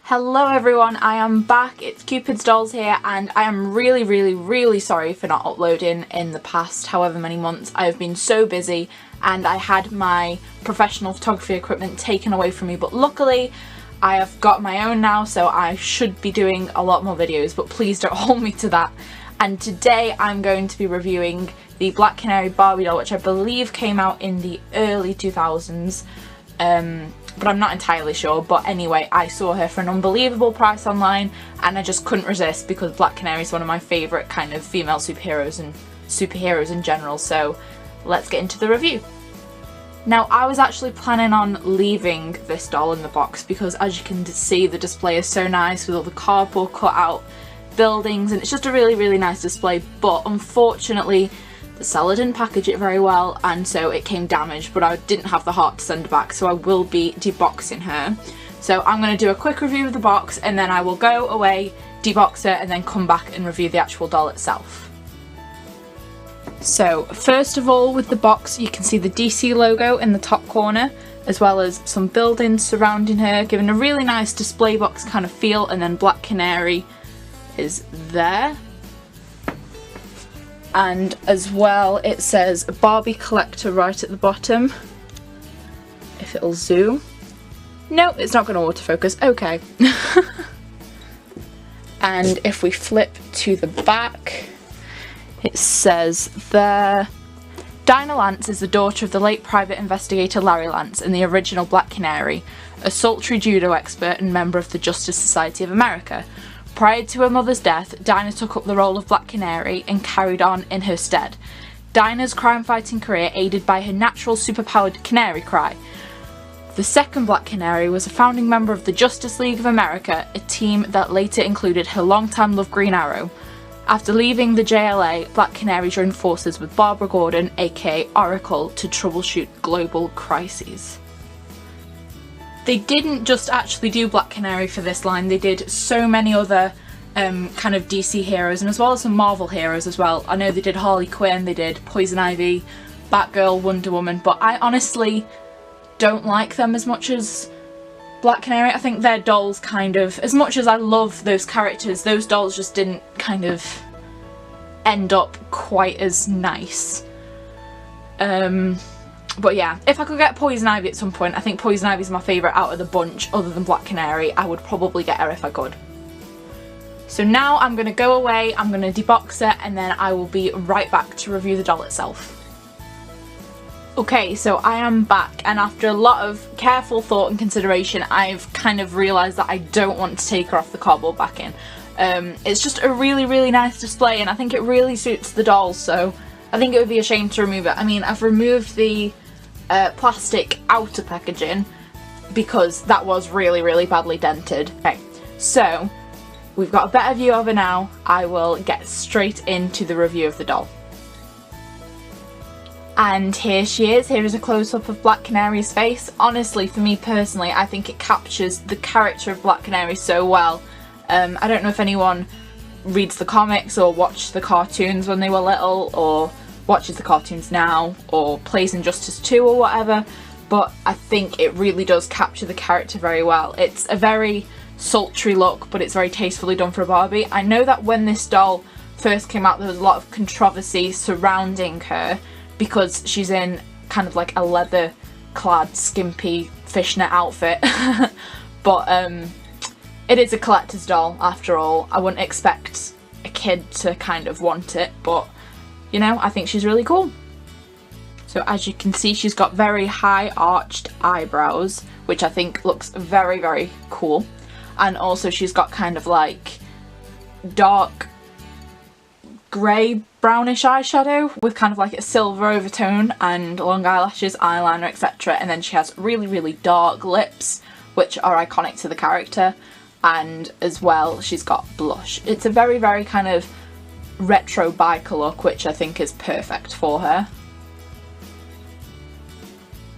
Hello everyone, I am back, it's Cupid's Dolls here, and I am really sorry for not uploading in the past however many months. I have been so busy and I had my professional photography equipment taken away from me, but luckily I have got my own now, so I should be doing a lot more videos, but please don't hold me to that. And today I'm going to be reviewing the Black Canary Barbie doll, which I believe came out in the early 2000s. But I'm not entirely sure. But anyway, I saw her for an unbelievable price online and I just couldn't resist because Black Canary is one of my favourite kind of female superheroes and superheroes in general, so let's get into the review. Now, I was actually planning on leaving this doll in the box because, as you can see, the display is so nice with all the cardboard cut out buildings and it's just a really nice display, but unfortunately the seller didn't package it very well and so it came damaged, but I didn't have the heart to send it back, so I will be deboxing her. So I'm going to do a quick review of the box and then I will go away, debox her, and then come back and review the actual doll itself. So first of all, with the box you can see the DC logo in the top corner, as well as some buildings surrounding her, giving a really nice display box kind of feel, and then Black Canary is there. And as well it says Barbie Collector right at the bottom, if it'll zoom. No, it's not going to autofocus, okay. And if we flip to the back, it says there, Dinah Lance is the daughter of the late private investigator Larry Lance and the original Black Canary, a sultry judo expert and member of the Justice Society of America. Prior to her mother's death, Dinah took up the role of Black Canary and carried on in her stead. Dinah's crime-fighting career aided by her natural superpowered canary cry. The second Black Canary was a founding member of the Justice League of America, a team that later included her longtime love Green Arrow. After leaving the JLA, Black Canary joined forces with Barbara Gordon, aka Oracle, to troubleshoot global crises. They didn't just actually do Black Canary for this line, they did so many other kind of DC heroes and as well as some Marvel heroes as well. I know they did Harley Quinn, they did Poison Ivy, Batgirl, Wonder Woman, but I honestly don't like them as much as Black Canary. I think their dolls kind of, as much as I love those characters, those dolls just didn't kind of end up quite as nice. But yeah, if I could get Poison Ivy at some point, I think Poison Ivy is my favourite out of the bunch other than Black Canary. I would probably get her if I could. So now I'm going to go away, I'm going to debox her, and then I will be right back to review the doll itself. Okay, so I am back, and after a lot of careful thought and consideration, I've kind of realised that I don't want to take her off the cardboard backing. It's just a really nice display, and I think it really suits the doll, so I think it would be a shame to remove it. I mean, I've removed the plastic outer packaging because that was really badly dented. Okay, so we've got a better view of her now. I will get straight into the review of the doll. And here she is. Here is a close-up of Black Canary's face. Honestly, for me personally, I think it captures the character of Black Canary so well. I don't know if anyone reads the comics or watched the cartoons when they were little, or watches the cartoons now, or plays Injustice 2 or whatever, but I think it really does capture the character very well. It's a very sultry look, but it's very tastefully done for a Barbie. I know that when this doll first came out there was a lot of controversy surrounding her because she's in kind of like a leather clad skimpy fishnet outfit, but it is a collector's doll after all. I wouldn't expect a kid to kind of want it, but you know, I think she's really cool. So as you can see, she's got very high arched eyebrows, which I think looks very cool. And also she's got kind of like dark grey brownish eyeshadow with kind of like a silver overtone and long eyelashes, eyeliner, etc. And then she has really dark lips, which are iconic to the character. And as well, she's got blush. It's a very kind of retro biker look, which I think is perfect for her.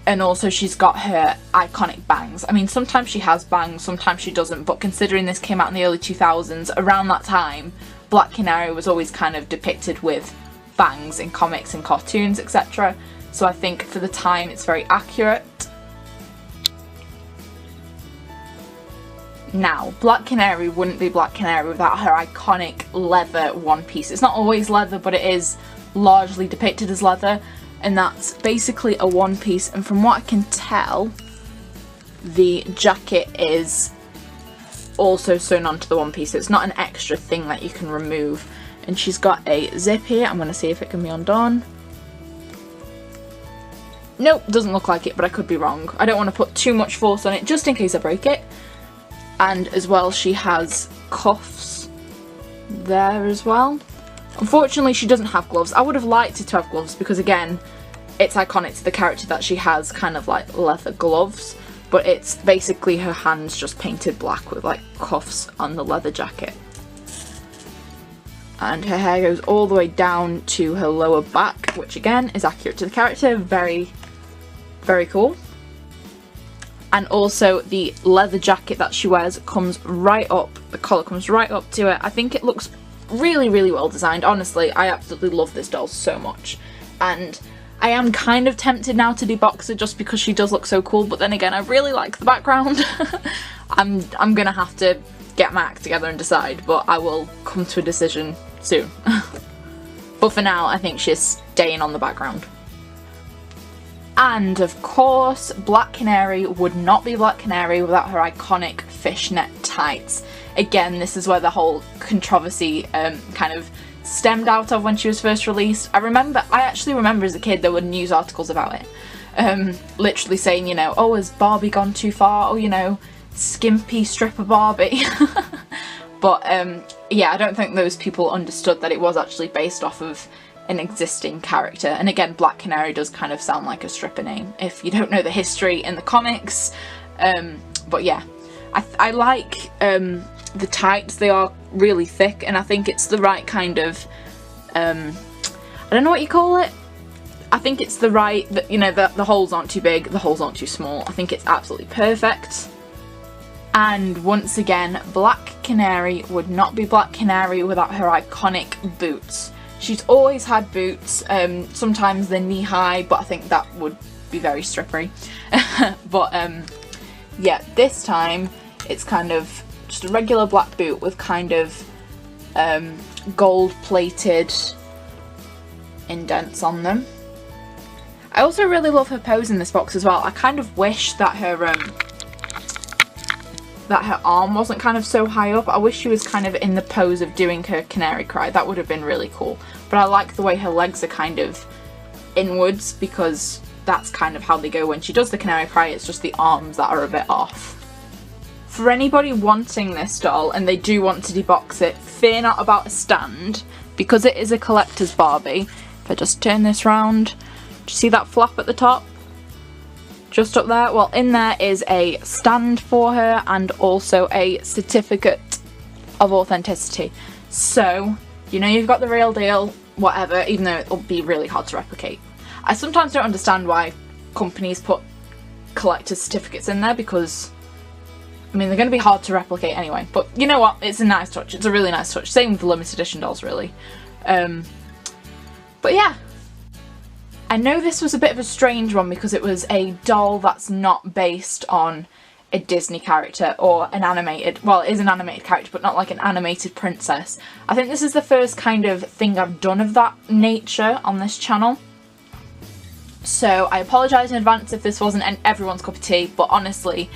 And also she's got her iconic bangs. I mean, sometimes she has bangs, sometimes she doesn't, but considering this came out in the early 2000s, around that time, Black Canary was always kind of depicted with bangs in comics and cartoons, etc. So I think for the time it's very accurate. Now, Black Canary wouldn't be Black Canary without her iconic leather one piece. It's not always leather, but it is largely depicted as leather, and that's basically a one piece, and from what I can tell, the jacket is also sewn onto the one piece. It's not an extra thing that you can remove. And she's got a zip here. I'm going to see if it can be undone. Nope, doesn't look like it, but I could be wrong. I don't want to put too much force on it just in case I break it. And as well, she has cuffs there as well. Unfortunately, she doesn't have gloves. I would have liked her to have gloves because, again, it's iconic to the character that she has kind of like leather gloves. But it's basically her hands just painted black with like cuffs on the leather jacket. And her hair goes all the way down to her lower back, which again is accurate to the character. Very, very cool. And also the leather jacket that she wears comes right up, the collar comes right up to it. I think it looks really, really well designed. Honestly, I absolutely love this doll so much. And I am kind of tempted now to debox her just because she does look so cool, but then again, I really like the background. I'm gonna have to get my act together and decide, but I will come to a decision soon. But for now, I think she's staying on the background. And of course, Black Canary would not be Black Canary without her iconic fishnet tights. Again, this is where the whole controversy kind of stemmed out of when she was first released. I actually remember as a kid there were news articles about it. Literally saying, you know, oh, has Barbie gone too far? Oh, you know, skimpy stripper Barbie. But yeah, I don't think those people understood that it was actually based off of an existing character. And again, Black Canary does kind of sound like a stripper name if you don't know the history in the comics. But yeah, I like the tights. They are really thick, and I think it's the right kind of I don't know what you call it. I think it's the right, you know, the holes aren't too big, the holes aren't too small. I think it's absolutely perfect. And once again, Black Canary would not be Black Canary without her iconic boots. She's always had boots, sometimes they're knee-high, but I think that would be very strippery. But yeah, this time it's kind of just a regular black boot with kind of gold-plated indents on them. I also really love her pose in this box as well. I kind of wish that her arm wasn't kind of so high up. I wish she was kind of in the pose of doing her canary cry. That would have been really cool. But I like the way her legs are kind of inwards because that's kind of how they go when she does the canary cry. It's just the arms that are a bit off. For anybody wanting this doll and they do want to debox it, fear not about a stand because it is a collector's Barbie. If I just turn this round, do you see that flap at the top? Just up there? Well, in there is a stand for her and also a certificate of authenticity. So, you know you've got the real deal, whatever, even though it'll be really hard to replicate. I sometimes don't understand why companies put collector's certificates in there because, I mean, they're going to be hard to replicate anyway. But you know what? It's a nice touch. It's a really nice touch. Same with the limited edition dolls, really. But yeah. I know this was a bit of a strange one because it was a doll that's not based on a Disney character or an animated, well, it is an animated character, but not like an animated princess. I think this is the first kind of thing I've done of that nature on this channel. So I apologise in advance if this wasn't everyone's cup of tea, but honestly,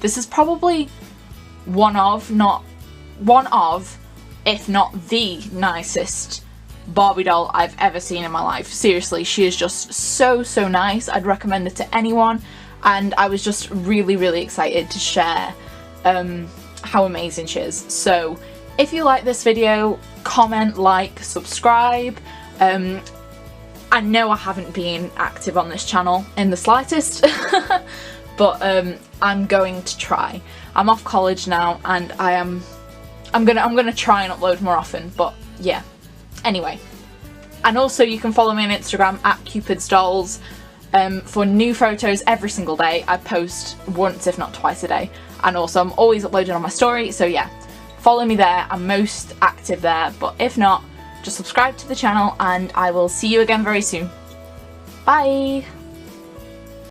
this is probably one of, if not the nicest Barbie doll I've ever seen in my life. Seriously, she is just so, so nice. I'd recommend it to anyone, and I was just really, really excited to share how amazing she is. So if you like this video, comment, like, subscribe. I know I haven't been active on this channel in the slightest, but I'm going to try. I'm off college now, and I'm gonna try and upload more often. But yeah. Anyway, and also you can follow me on Instagram at Cupid's Dolls for new photos every single day. I post once if not twice a day, and also I'm always uploading on my story, so yeah, follow me there. I'm most active there, but if not, just subscribe to the channel and I will see you again very soon. Bye!